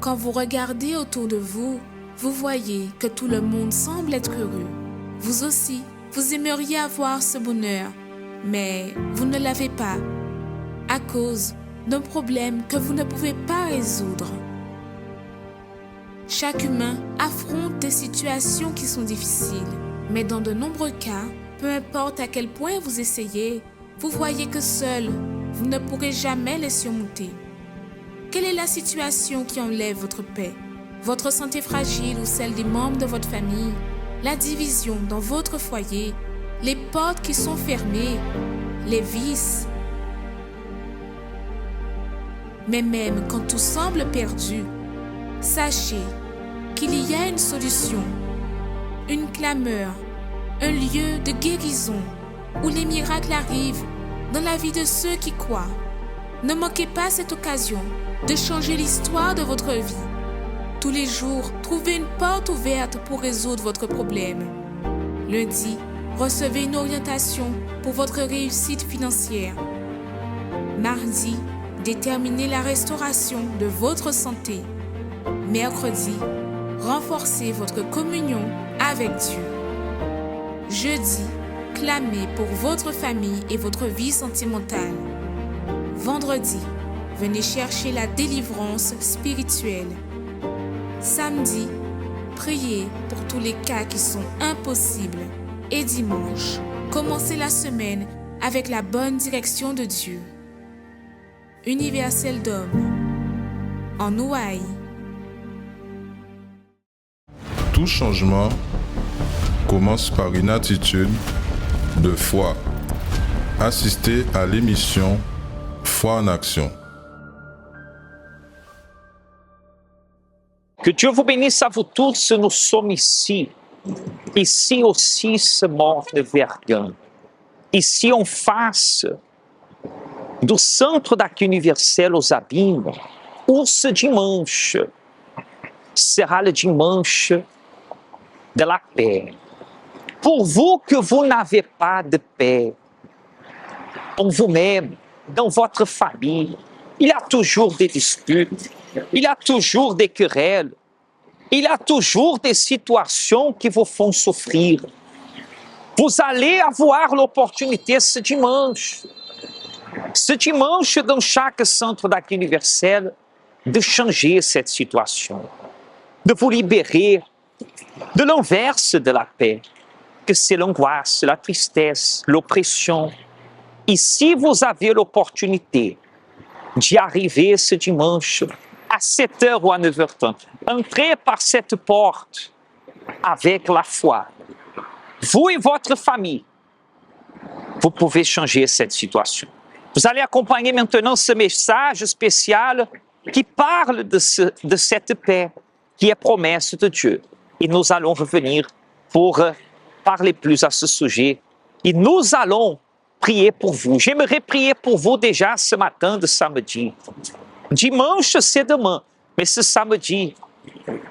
Quand vous regardez autour de vous, vous voyez que tout le monde semble être heureux. Vous aussi, vous aimeriez avoir ce bonheur, mais vous ne l'avez pas à cause d'un problème que vous ne pouvez pas résoudre. Chaque humain affronte des situations qui sont difficiles, mais dans de nombreux cas, peu importe à quel point vous essayez, vous voyez que seul, vous ne pourrez jamais les surmonter. Quelle est la situation qui enlève votre paix? Votre santé fragile ou celle des membres de votre famille? La division dans votre foyer? Les portes qui sont fermées? Les vices? Mais même quand tout semble perdu, sachez qu'il y a une solution, une clameur, un lieu de guérison où les miracles arrivent dans la vie de ceux qui croient. Ne manquez pas cette occasion de changer l'histoire de votre vie. Tous les jours, trouvez une porte ouverte pour résoudre votre problème. Lundi, recevez une orientation pour votre réussite financière. Mardi, déterminez la restauration de votre santé. Mercredi, renforcez votre communion avec Dieu. Jeudi, clamez pour votre famille et votre vie sentimentale. Vendredi, venez chercher la délivrance spirituelle. Samedi, priez pour tous les cas qui sont impossibles. Et dimanche, commencez la semaine avec la bonne direction de Dieu. Universel d'homme, en Ouaille. Tout changement commence par une attitude de foi. Assistez à l'émission Foi en action. Que Dieu vous bénisse à vous tous, nous sommes ici. Ici aussi se mord de verguin. Ici en face do Centro daqui Universel aux Abîmes, où ce dimanche sera le dimanche de la paix. Pour vous que vous n'avez pas de paix en vous-même, dans votre famille, il y a toujours des disputes, il y a toujours des querelles, il y a toujours des situations qui vous font souffrir. Vous allez avoir l'opportunité ce dimanche dans chaque centre daqui universel, de changer cette situation, de vous libérer de l'inverse de la paix, que c'est l'angoisse, la tristesse, l'oppression. Ici, vous avez l'opportunité d'y arriver ce dimanche à 7h ou à 9h30. Entrez par cette porte avec la foi. Vous et votre famille, vous pouvez changer cette situation. Vous allez acompanher maintenant ce message spécial qui parle de cette paix qui est promesse de Dieu. Et nous allons revenir pour parler plus à ce sujet. Et nous allons prier pour vous. J'aimerais prier pour vous déjà ce matin de samedi. Dimanche, c'est demain. Mais ce samedi,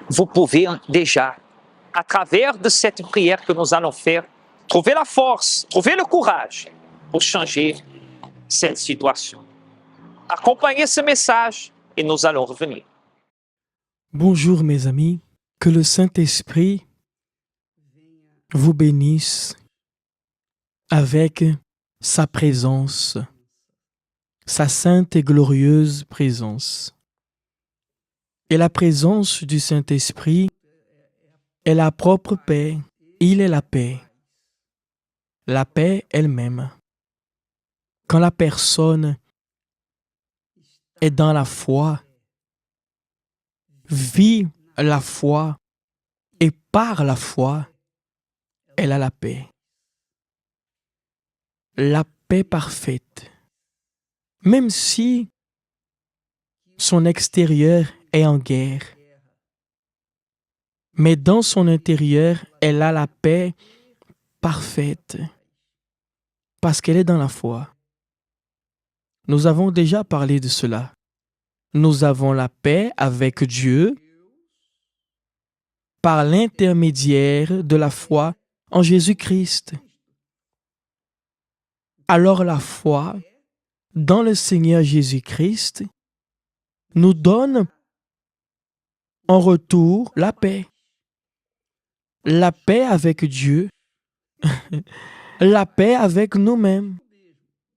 vous pouvez déjà, à travers de cette prière que nous allons faire, trouver la force, trouver le courage pour changer cette situation. Accompagnez ce message et nous allons revenir. Bonjour mes amis, que le Saint-Esprit vous bénisse avec sa présence, sa sainte et glorieuse présence. Et la présence du Saint-Esprit est la propre paix, il est la paix elle-même. Quand la personne est dans la foi, vit la foi et par la foi, elle a la paix. La paix parfaite. Même si son extérieur est en guerre, mais dans son intérieur, elle a la paix parfaite parce qu'elle est dans la foi. Nous avons déjà parlé de cela. Nous avons la paix avec Dieu par l'intermédiaire de la foi en Jésus-Christ. Alors la foi dans le Seigneur Jésus-Christ nous donne en retour la paix. La paix avec Dieu, la paix avec nous-mêmes,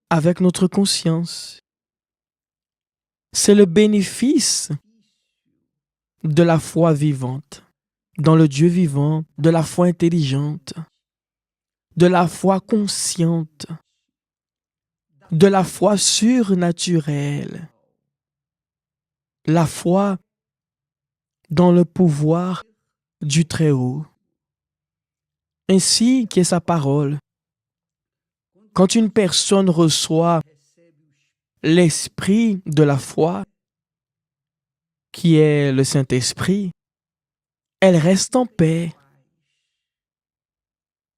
avec notre conscience. C'est le bénéfice de la foi vivante, dans le Dieu vivant, de la foi intelligente, de la foi consciente, de la foi surnaturelle, la foi dans le pouvoir du Très-Haut, ainsi qu'est sa parole. Quand une personne reçoit l'esprit de la foi, qui est le Saint-Esprit, elle reste en paix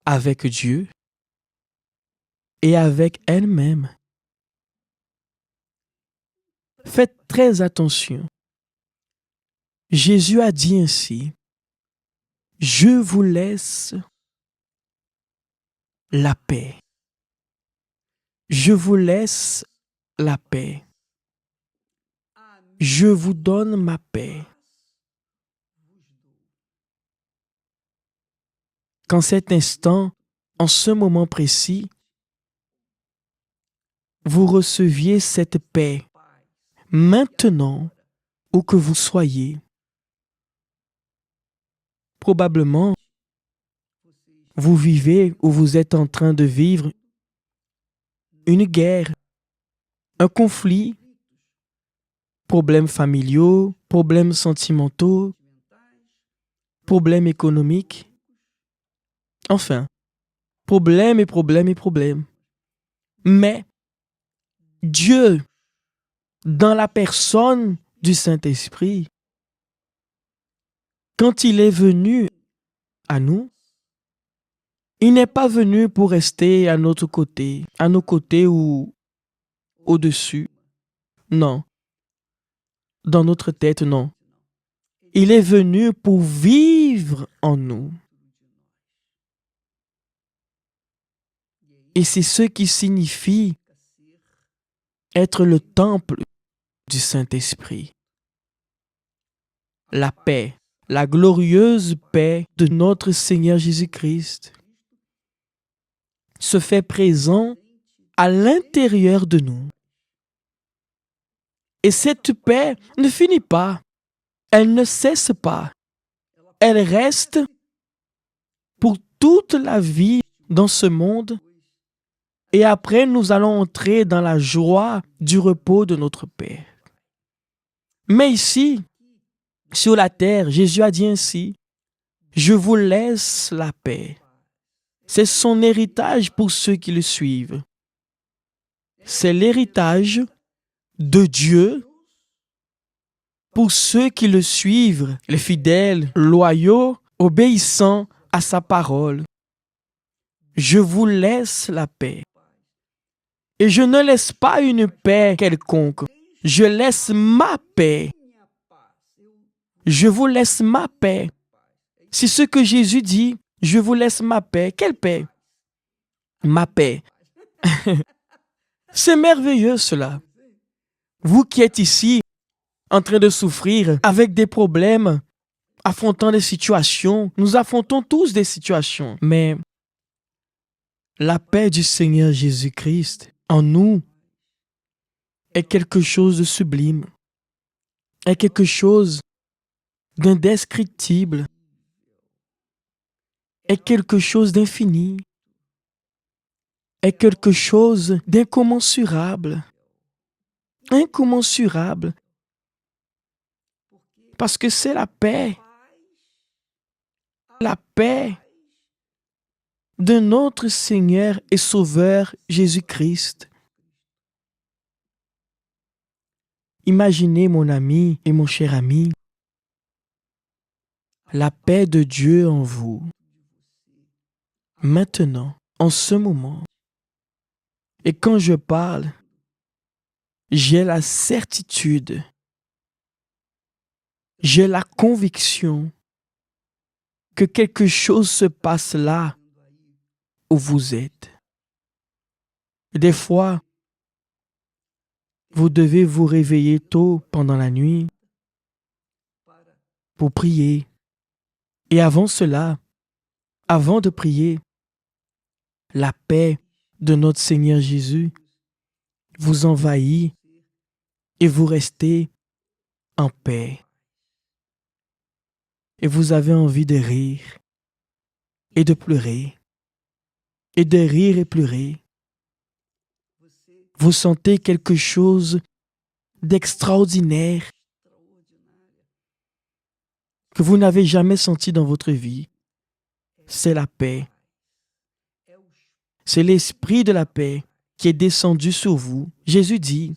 avec Dieu et avec elle-même. Faites très attention. Jésus a dit ainsi, « Je vous laisse la paix. Je vous laisse la paix. Je vous donne ma paix. » Qu'en cet instant, en ce moment précis, vous receviez cette paix, maintenant où que vous soyez. Probablement, vous vivez ou vous êtes en train de vivre une guerre, un conflit, problèmes familiaux, problèmes sentimentaux, problèmes économiques, enfin, problèmes et problèmes et problèmes. Mais Dieu, dans la personne du Saint-Esprit, quand il est venu à nous, il n'est pas venu pour rester à notre côté, à nos côtés ou au-dessus. Non. Dans notre tête, non. Il est venu pour vivre en nous. Et c'est ce qui signifie être le temple du Saint-Esprit. La paix, la glorieuse paix de notre Seigneur Jésus-Christ se fait présent à l'intérieur de nous. Et cette paix ne finit pas, elle ne cesse pas, elle reste pour toute la vie dans ce monde. Et après, nous allons entrer dans la joie du repos de notre Père. Mais ici, sur la terre, Jésus a dit ainsi, « Je vous laisse la paix. » C'est son héritage pour ceux qui le suivent. C'est l'héritage de Dieu pour ceux qui le suivent, les fidèles, loyaux, obéissants à sa parole. Je vous laisse la paix. Et je ne laisse pas une paix quelconque. Je laisse ma paix. Je vous laisse ma paix. C'est ce que Jésus dit. Je vous laisse ma paix. Quelle paix? Ma paix. C'est merveilleux cela. Vous qui êtes ici, en train de souffrir, avec des problèmes, affrontant des situations, nous affrontons tous des situations. Mais la paix du Seigneur Jésus-Christ en nous est quelque chose de sublime, est quelque chose d'indescriptible, est quelque chose d'infini, est quelque chose d'incommensurable, incommensurable, parce que c'est la paix de notre Seigneur et Sauveur Jésus-Christ. Imaginez, mon ami et mon cher ami, la paix de Dieu en vous, maintenant, en ce moment. Et quand je parle, j'ai la certitude, j'ai la conviction que quelque chose se passe là où vous êtes. Des fois, vous devez vous réveiller tôt pendant la nuit pour prier. Et avant cela, avant de prier, la paix de notre Seigneur Jésus vous envahit et vous restez en paix. Et vous avez envie de rire et de pleurer, et de rire et pleurer. Vous sentez quelque chose d'extraordinaire que vous n'avez jamais senti dans votre vie. C'est la paix. C'est l'esprit de la paix qui est descendu sur vous. Jésus dit,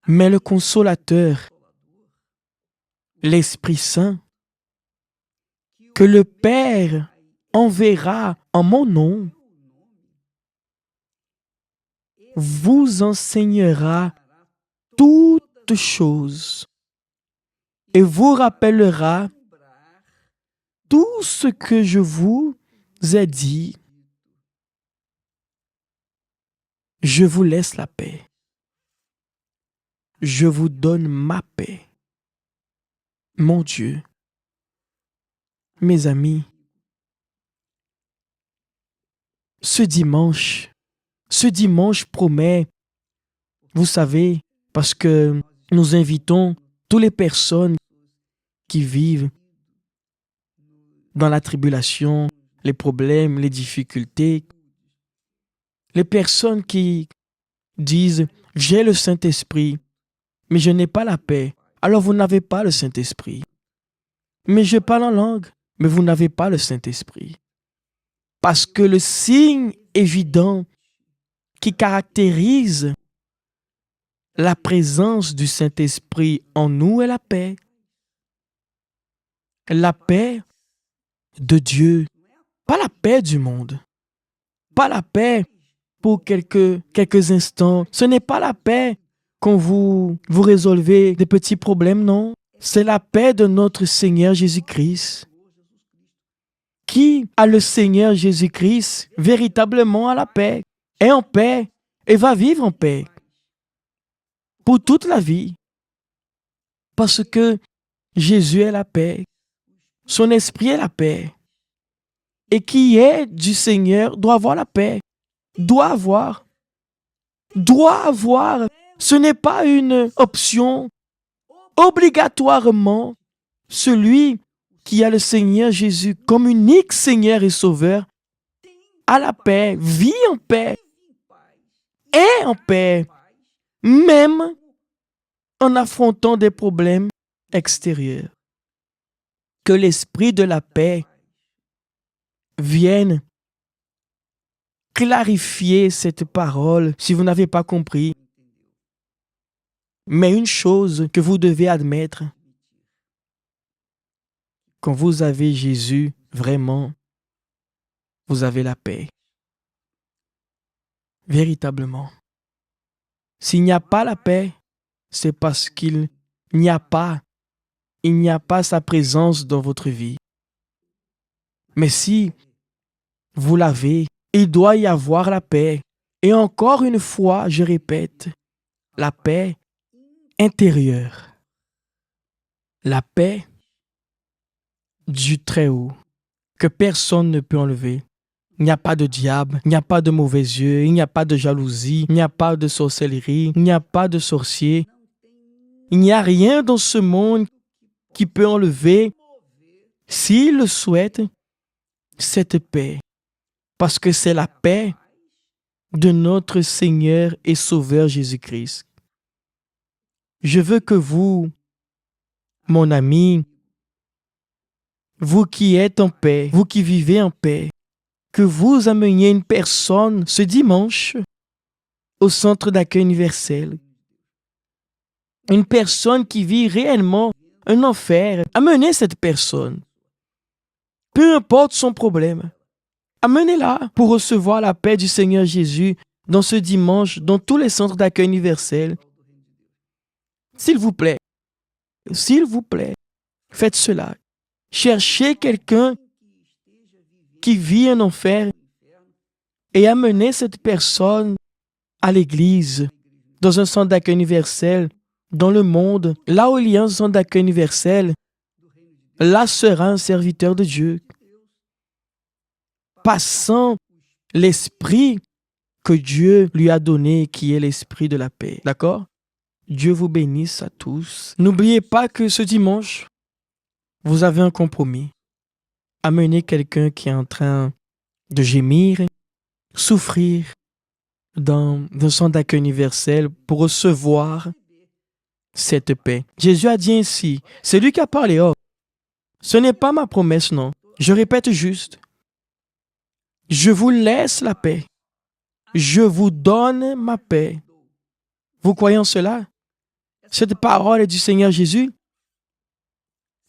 mais le consolateur, l'Esprit Saint, que le Père enverra en mon nom, vous enseignera toutes choses et vous rappellera tout ce que je vous ai dit. Je vous laisse la paix. Je vous donne ma paix. Mon Dieu, mes amis, ce dimanche promet, vous savez, parce que nous invitons toutes les personnes qui vivent dans la tribulation, les problèmes, les difficultés, les personnes qui disent « j'ai le Saint-Esprit, mais je n'ai pas la paix ». Alors vous n'avez pas le Saint-Esprit. Mais je parle en langue, mais vous n'avez pas le Saint-Esprit. Parce que le signe évident qui caractérise la présence du Saint-Esprit en nous est la paix. La paix de Dieu, pas la paix du monde, pas la paix pour quelques instants. Ce n'est pas la paix quand vous résolvez des petits problèmes, non. C'est la paix de notre Seigneur Jésus-Christ. Qui a le Seigneur Jésus-Christ véritablement à la paix, est en paix et va vivre en paix pour toute la vie. Parce que Jésus est la paix. Son esprit est la paix. Et qui est du Seigneur doit avoir la paix. Doit avoir. Ce n'est pas une option. Obligatoirement, celui qui a le Seigneur Jésus comme unique Seigneur et Sauveur a la paix, vit en paix, est en paix, même en affrontant des problèmes extérieurs. Que l'esprit de la paix vienne clarifier cette parole si vous n'avez pas compris. Mais une chose que vous devez admettre, quand vous avez Jésus, vraiment, vous avez la paix. Véritablement. S'il n'y a pas la paix, c'est parce qu'il n'y a pas sa présence dans votre vie. Mais si vous l'avez, il doit y avoir la paix. Et encore une fois, je répète, la paix intérieure. La paix du Très-Haut, que personne ne peut enlever. Il n'y a pas de diable, il n'y a pas de mauvais yeux, il n'y a pas de jalousie, il n'y a pas de sorcellerie, il n'y a pas de sorcier. Il n'y a rien dans ce monde qui peut enlever, s'il le souhaite, cette paix. Parce que c'est la paix de notre Seigneur et Sauveur Jésus-Christ. Je veux que vous, mon ami, vous qui êtes en paix, vous qui vivez en paix, que vous ameniez une personne ce dimanche au centre d'accueil universel. Une personne qui vit réellement un enfer. Amenez cette personne. Peu importe son problème. Amenez-la pour recevoir la paix du Seigneur Jésus dans ce dimanche, dans tous les centres d'accueil universel. S'il vous plaît, faites cela. Cherchez quelqu'un qui vit un enfer et amenez cette personne à l'église, dans un centre d'accueil universel, dans le monde, là où il y a un centre d'accueil universel, là sera un serviteur de Dieu, passant l'esprit que Dieu lui a donné, qui est l'esprit de la paix. D'accord? Dieu vous bénisse à tous. N'oubliez pas que ce dimanche, vous avez un compromis. Amenez quelqu'un qui est en train de gémir, souffrir dans un centre d'accueil universel pour recevoir cette paix. Jésus a dit ainsi, c'est lui qui a parlé. Oh, ce n'est pas ma promesse, non. Je répète juste. Je vous laisse la paix. Je vous donne ma paix. Vous croyez en cela? Cette parole est du Seigneur Jésus.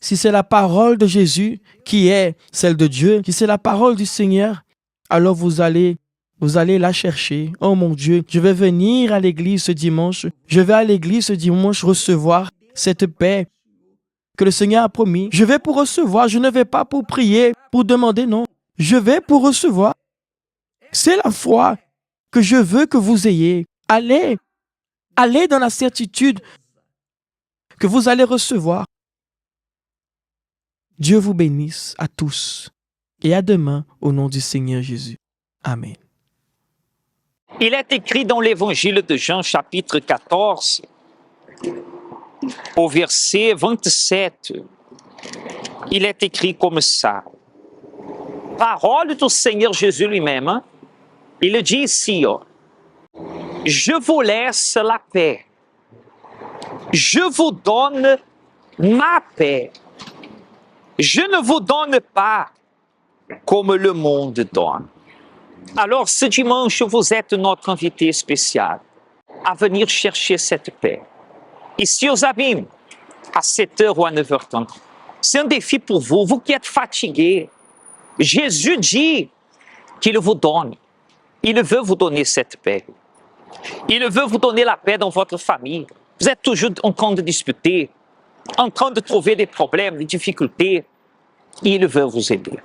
Si c'est la parole de Jésus qui est celle de Dieu, si c'est la parole du Seigneur, alors vous allez la chercher. Oh mon Dieu, je vais venir à l'église ce dimanche. Je vais à l'église ce dimanche recevoir cette paix que le Seigneur a promis. Je vais pour recevoir. Je ne vais pas pour prier, pour demander, non. Je vais pour recevoir. C'est la foi que je veux que vous ayez. Allez dans la certitude que vous allez recevoir. Dieu vous bénisse à tous et à demain au nom du Seigneur Jésus. Amen. Il est écrit dans l'évangile de Jean, chapitre 14, au verset 27, il est écrit comme ça. Parole du Seigneur Jésus lui-même, hein? Il dit ici, oh, je vous laisse la paix. Je vous donne ma paix. Je ne vous donne pas comme le monde donne. Alors, ce dimanche, vous êtes notre invité spécial à venir chercher cette paix. Ici aux Abîmes, à 7h ou à 9h30. C'est un défi pour vous, vous qui êtes fatigués. Jésus dit qu'il vous donne. Il veut vous donner cette paix. Il veut vous donner la paix dans votre famille. Vous êtes toujours en train de discuter, en train de trouver des problèmes, des difficultés. Il veut vous aider.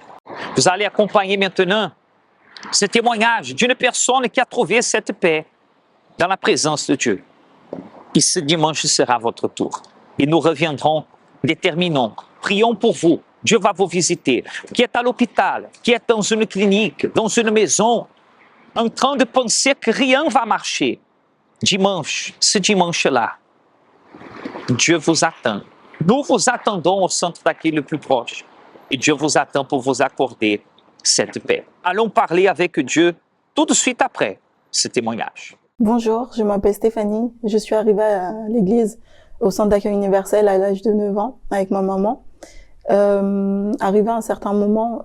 Vous allez accompagner maintenant ce témoignage d'une personne qui a trouvé cette paix dans la présence de Dieu. Et ce dimanche sera votre tour. Et nous reviendrons, déterminons, prions pour vous. Dieu va vous visiter. Qui est à l'hôpital, qui est dans une clinique, dans une maison, en train de penser que rien ne va marcher. Dimanche, ce dimanche-là, Dieu vous attend. Nous vous attendons au centre d'accueil le plus proche. Et Dieu vous attend pour vous accorder cette paix. Allons parler avec Dieu tout de suite après ce témoignage. Bonjour, je m'appelle Stéphanie. Je suis arrivée à l'église au centre d'accueil universel à l'âge de 9 ans avec ma maman. Arrivé à un certain moment,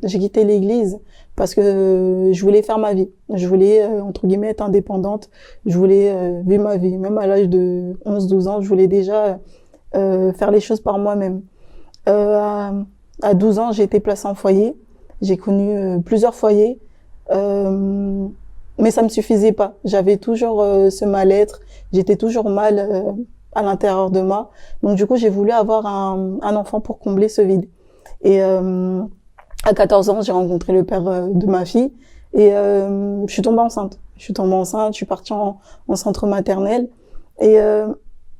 j'ai quitté l'église parce que je voulais faire ma vie. Je voulais, entre guillemets, être indépendante. Je voulais vivre ma vie. Même à l'âge de 11-12 ans, je voulais déjà faire les choses par moi-même. À 12 ans, j'ai été placée en foyer. J'ai connu plusieurs foyers. Mais ça me suffisait pas. J'avais toujours ce mal-être. J'étais toujours mal à l'intérieur de moi. Donc du coup, j'ai voulu avoir un enfant pour combler ce vide. Et à 14 ans, j'ai rencontré le père de ma fille et je suis tombée enceinte. Je suis partie en centre maternel et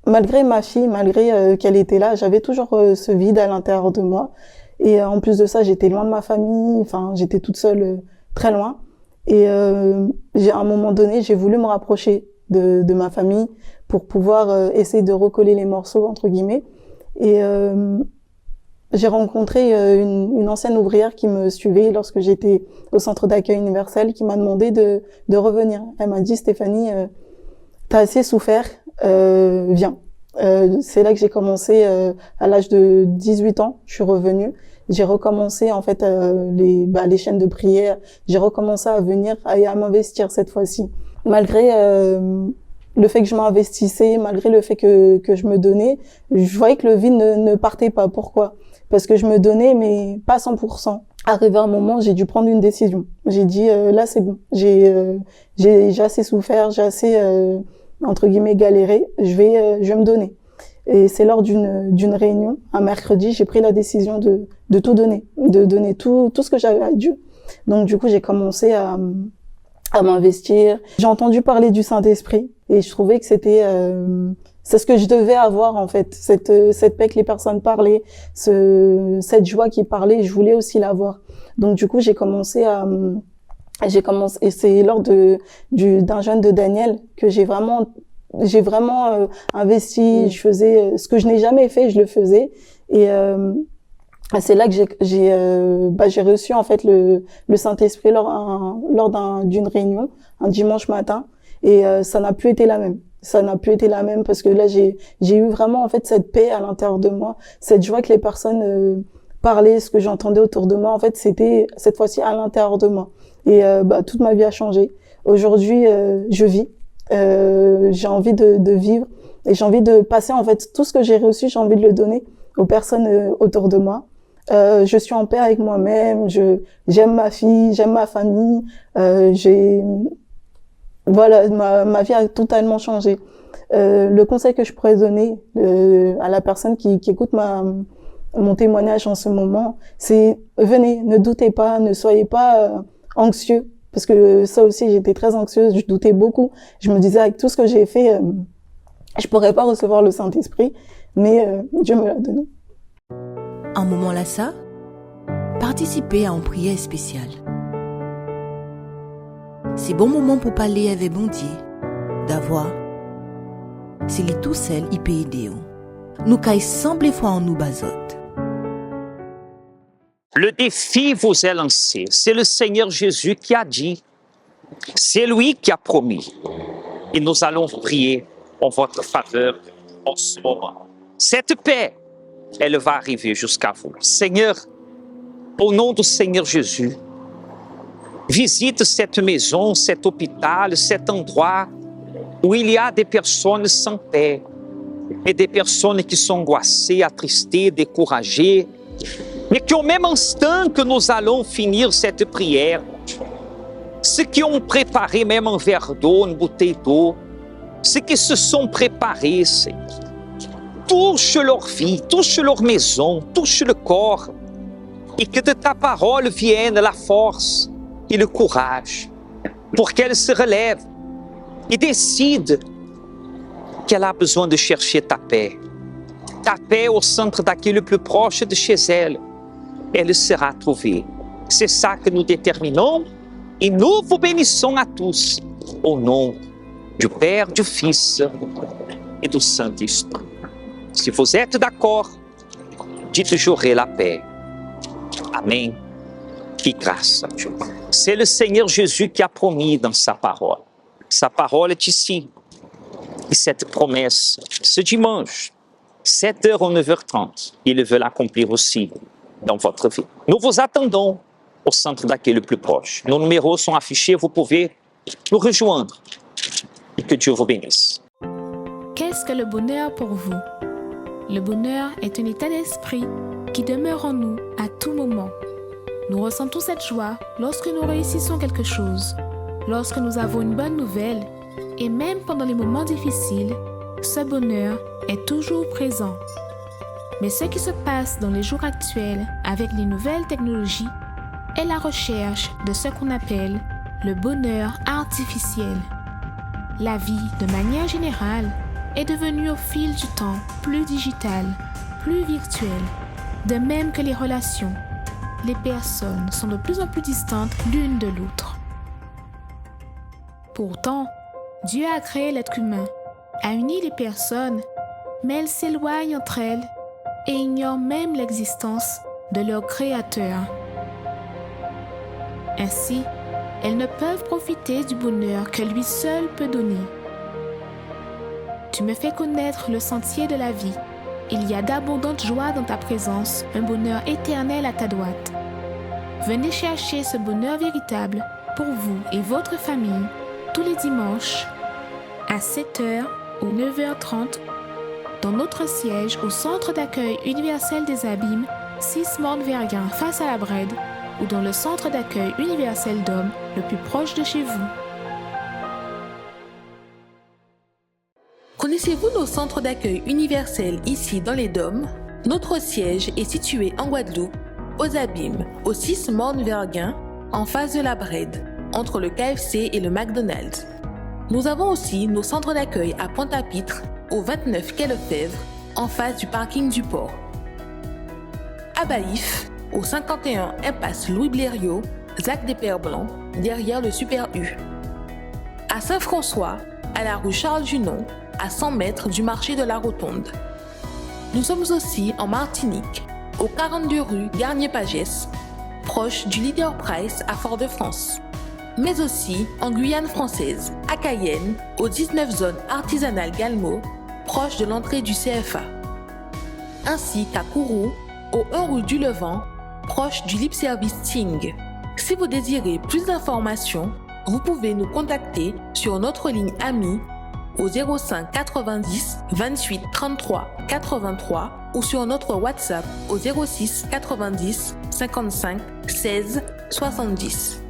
malgré ma fille, malgré qu'elle était là, j'avais toujours ce vide à l'intérieur de moi. Et en plus de ça, j'étais loin de ma famille. Enfin, j'étais toute seule, très loin. Et à un moment donné, j'ai voulu me rapprocher de ma famille pour pouvoir essayer de recoller les morceaux, entre guillemets. Et j'ai rencontré une ancienne ouvrière qui me suivait lorsque j'étais au centre d'accueil universel, qui m'a demandé de revenir. Elle m'a dit, Stéphanie, t'as assez souffert, viens. C'est là que j'ai commencé, à l'âge de 18 ans, je suis revenue. J'ai recommencé en fait les chaînes de prière. J'ai recommencé à venir et à m'investir cette fois-ci. Malgré le fait que je m'investissais, malgré le fait que je me donnais, je voyais que le vide ne partait pas. Pourquoi? Parce que je me donnais, mais pas 100%. Arrivé à un moment, j'ai dû prendre une décision. J'ai dit là c'est bon. J'ai assez souffert, j'ai assez entre guillemets galéré. Je vais me donner. Et c'est lors d'une réunion, un mercredi, j'ai pris la décision de tout donner, de donner tout ce que j'avais à Dieu. Donc du coup, j'ai commencé à m'investir. J'ai entendu parler du Saint-Esprit et je trouvais que c'était c'est ce que je devais avoir en fait, cette paix que les personnes parlaient, cette joie qui parlait, je voulais aussi l'avoir. Donc du coup, j'ai commencé et c'est lors d'un jeûne de Daniel que j'ai vraiment investi, je faisais ce que je n'ai jamais fait, je le faisais et c'est là que j'ai reçu en fait le Saint-Esprit lors d'une réunion un dimanche matin et ça n'a plus été la même. Ça n'a plus été la même parce que là j'ai eu vraiment en fait cette paix à l'intérieur de moi, cette joie que les personnes parlaient, ce que j'entendais autour de moi, en fait c'était cette fois-ci à l'intérieur de moi et toute ma vie a changé. Aujourd'hui je vis, j'ai envie de vivre et j'ai envie de passer en fait tout ce que j'ai reçu, j'ai envie de le donner aux personnes autour de moi. Je suis en paix avec moi-même, j'aime ma fille, j'aime ma famille, voilà, ma vie a totalement changé. Le conseil que je pourrais donner à la personne qui écoute mon témoignage en ce moment, c'est venez, ne doutez pas, ne soyez pas anxieux, parce que ça aussi j'étais très anxieuse, je doutais beaucoup. Je me disais avec tout ce que j'ai fait, je pourrais pas recevoir le Saint-Esprit, mais Dieu me l'a donné. Un moment là ça, participez à une prière spéciale. C'est bon moment pour parler avec bon Dieu, d'avoir. C'est lui tout seul, il peut aider. Nous caille semble fois en nous basote. Le défi vous est lancé. C'est le Seigneur Jésus qui a dit. C'est lui qui a promis. Et nous allons prier en votre faveur en ce moment. Cette paix, elle va arriver jusqu'à vous. Seigneur, au nom du Seigneur Jésus, visite cette maison, cet hôpital, cet endroit où il y a des personnes sans paix et des personnes qui sont angoissées, attristées, découragées, mais qui au même instant que nous allons finir cette prière, ceux qui ont préparé même un verre d'eau, une bouteille d'eau, ceux qui se sont préparés, Seigneur, touche leur vie, touche leur maison, touche le corps, et que de ta parole vienne la force et le courage pour qu'elle se relève et décide qu'elle a besoin de chercher ta paix au centre d'accueil le plus proche de chez elle. Elle sera trouvée. C'est ça que nous déterminons et nous vous bénissons à tous au nom du Père, du Fils et du Saint-Esprit. Si vous êtes d'accord, dites j'aurai la paix. Amen. Qui grâce à Dieu. C'est le Seigneur Jésus qui a promis dans sa parole. Sa parole est ici. Et cette promesse, ce dimanche, 7h ou 9h30, il veut l'accomplir aussi dans votre vie. Nous vous attendons au centre d'accueil le plus proche. Nos numéros sont affichés, vous pouvez nous rejoindre. Et que Dieu vous bénisse. Qu'est-ce que le bonheur pour vous? Le bonheur est un état d'esprit qui demeure en nous à tout moment. Nous ressentons cette joie lorsque nous réussissons quelque chose, lorsque nous avons une bonne nouvelle, et même pendant les moments difficiles, ce bonheur est toujours présent. Mais ce qui se passe dans les jours actuels avec les nouvelles technologies est la recherche de ce qu'on appelle le bonheur artificiel. La vie, de manière générale, est devenue au fil du temps plus digitale, plus virtuelle, de même que les relations. Les personnes sont de plus en plus distantes l'une de l'autre. Pourtant, Dieu a créé l'être humain, a uni les personnes, mais elles s'éloignent entre elles et ignorent même l'existence de leur Créateur. Ainsi, elles ne peuvent profiter du bonheur que lui seul peut donner. Tu me fais connaître le sentier de la vie. Il y a d'abondantes joies dans ta présence, un bonheur éternel à ta droite. Venez chercher ce bonheur véritable pour vous et votre famille tous les dimanches à 7h ou 9h30 dans notre siège au Centre d'accueil universel des Abîmes, 6 Morne-Verguin face à la Brède, ou dans le Centre d'accueil universel d'hommes le plus proche de chez vous. Connaissez-vous nos centres d'accueil universels ici dans les Dômes? Notre siège est situé en Guadeloupe, aux Abîmes, au 6 Morne-Verguin, en face de la Brède, entre le KFC et le McDonald's. Nous avons aussi nos centres d'accueil à Pointe-à-Pitre, au 29 quai Lefebvre, en face du parking du port. À Baïf, au 51 impasse Louis Blériot, Zac des Pères Blancs, derrière le Super U. À Saint-François, à la rue Charles Junon, à 100 mètres du marché de la Rotonde. Nous sommes aussi en Martinique, au 42 rue Garnier-Pagès, proche du Leader Price à Fort-de-France. Mais aussi en Guyane française, à Cayenne, aux 19 zones artisanales Galmo, proche de l'entrée du CFA. Ainsi qu'à Kourou, au 1 rue du Levant, proche du Lip Service Ting. Si vous désirez plus d'informations, vous pouvez nous contacter sur notre ligne AMI au 05 90 28 33 83 ou sur notre WhatsApp au 06 90 55 16 70.